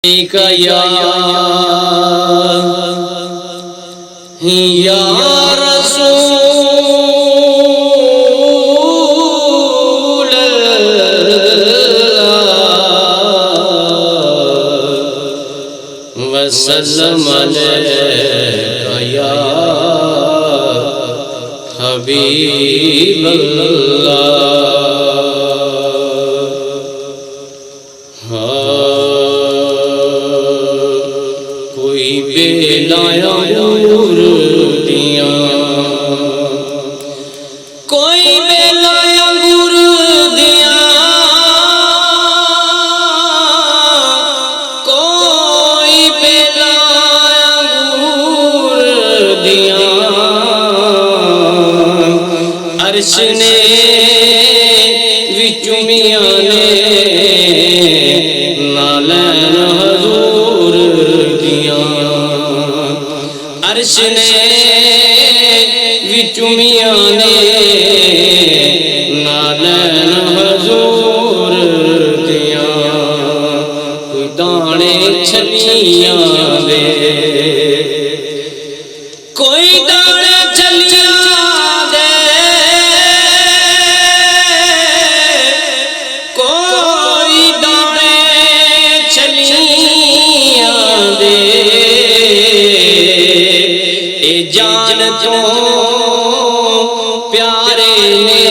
کا یا رسول اللہ وسلم علیکہ یا حبیب اللہ عرش نے وچ میاں نے نالین حضور دیاں عرش نے وچ میاں نے نالین حضور دیاں کوئی دانے چھلیاں دے کوئی دانے چھلیاں جان تو پیارے نے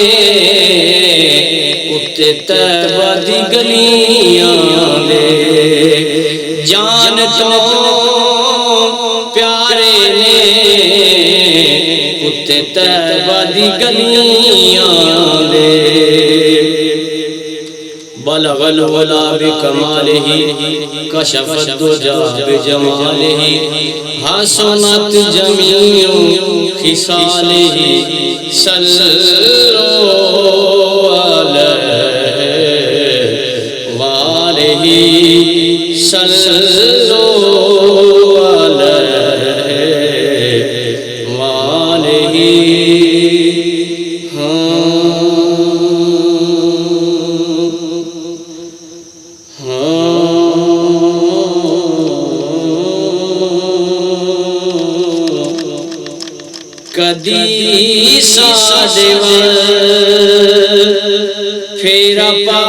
اتے طیبہ دی گلیاں دے جان تو پیارے نے اتے طیبہ دی گلیاں دے بلغ العلا بکمالہ کشف الدجا بجمالہ حسنت جمیع خصالہ صلو علیہ وآلہ صلو علیہ وآلہ کدی ساڈے ول پھیرا پا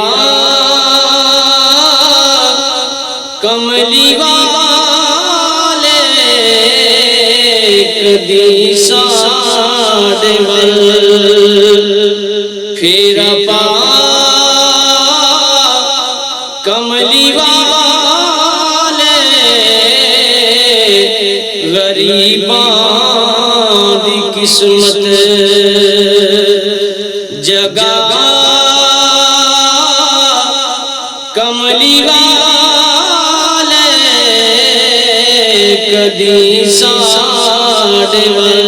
کملی والے کدی ساڈے ول پھیرا پا کملی والے غریباں قسمت جگا کملی والے کدی ساڈے ول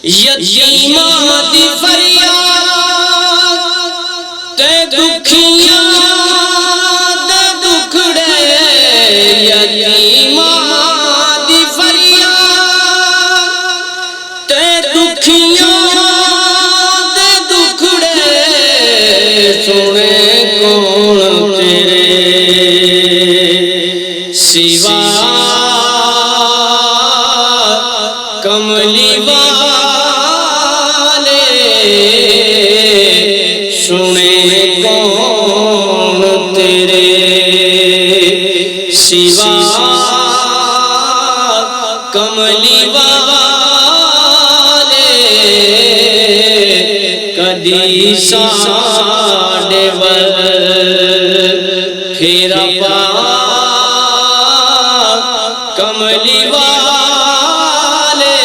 یتیماں دی فریاد تے دکھیاں دے دکھڑے یتیماں سونے کون تیرے سوا کملی والے سونے کون تیرے سوا کملی والے کدی ساڈے ول پھیرا پا کملی والے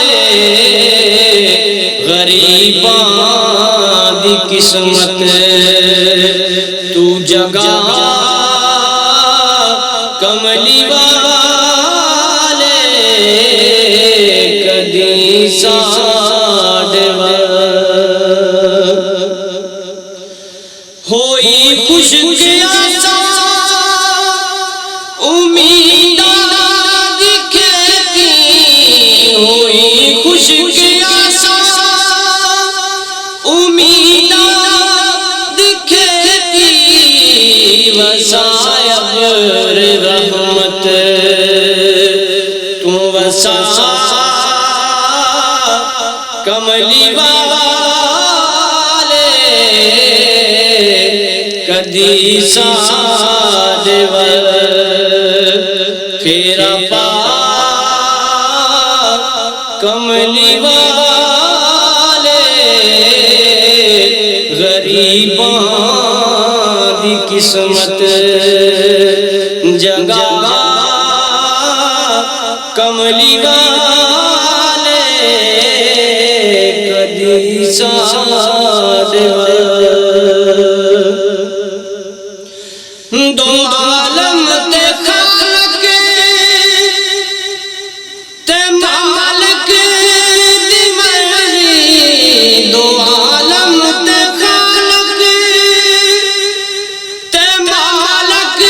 غریباں دی قسمت تو جگا کملی والے کدی ساڈے ول ہوئی خوش گیا امیداں دی کھیتی ہوئی خوش گیا امیداں دی کھیتی کدی ساڈ ول پھیرا پا کملی والے غریباں دی قسمت جگا کملی والے کدی ساڈ ول دو عالم تے خالق تے مالک دی مرضی دو عالم تے خالق تے مالک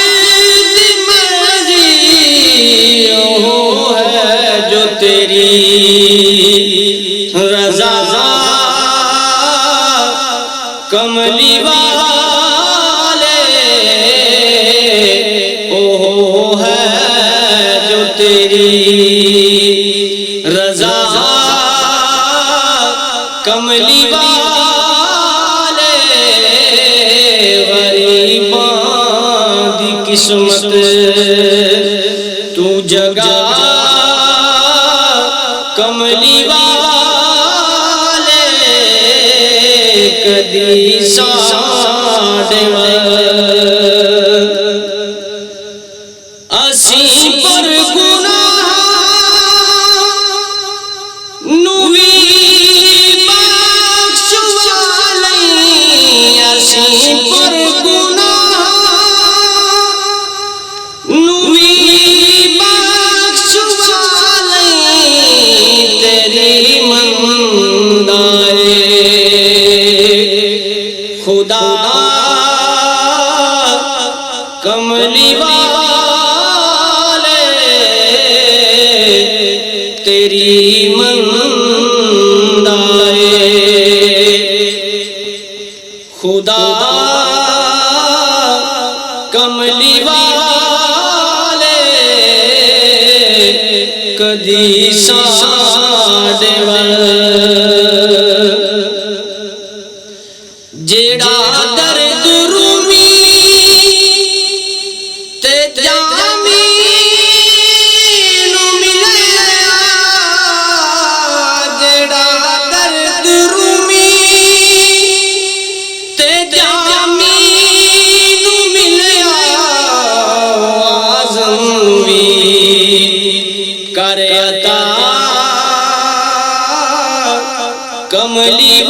دی مرضی وہ ہے جو تیری رضا کملی رضا کملی والے غریباں دی قسمت تو جگا کملی والے کدی ساڈ ول اسی پر خدا کملی والے تیری مندائے خدا کملی والے کدی ساڈ ول جیڑا درد رومی تے جامی نو ملیا جیڑا درد رومی تے جامی نو ملیا آزم وی کر عطا کملی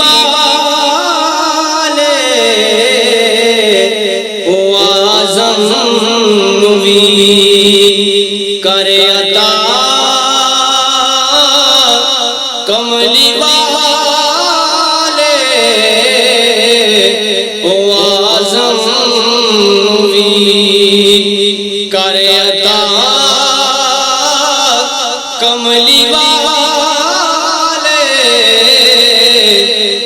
کر عطا کملی والے او اعظم وی کر عطا کملی والے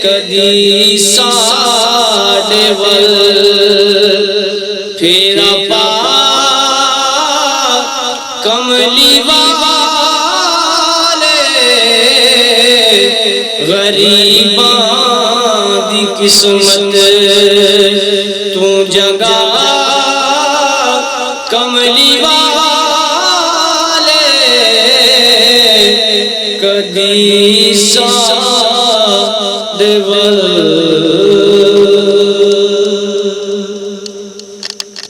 کدی ساڈ ول پھیرا پا کملی والے غریباں دی قسمت تو جگا کملی والے کدی ساڈ ول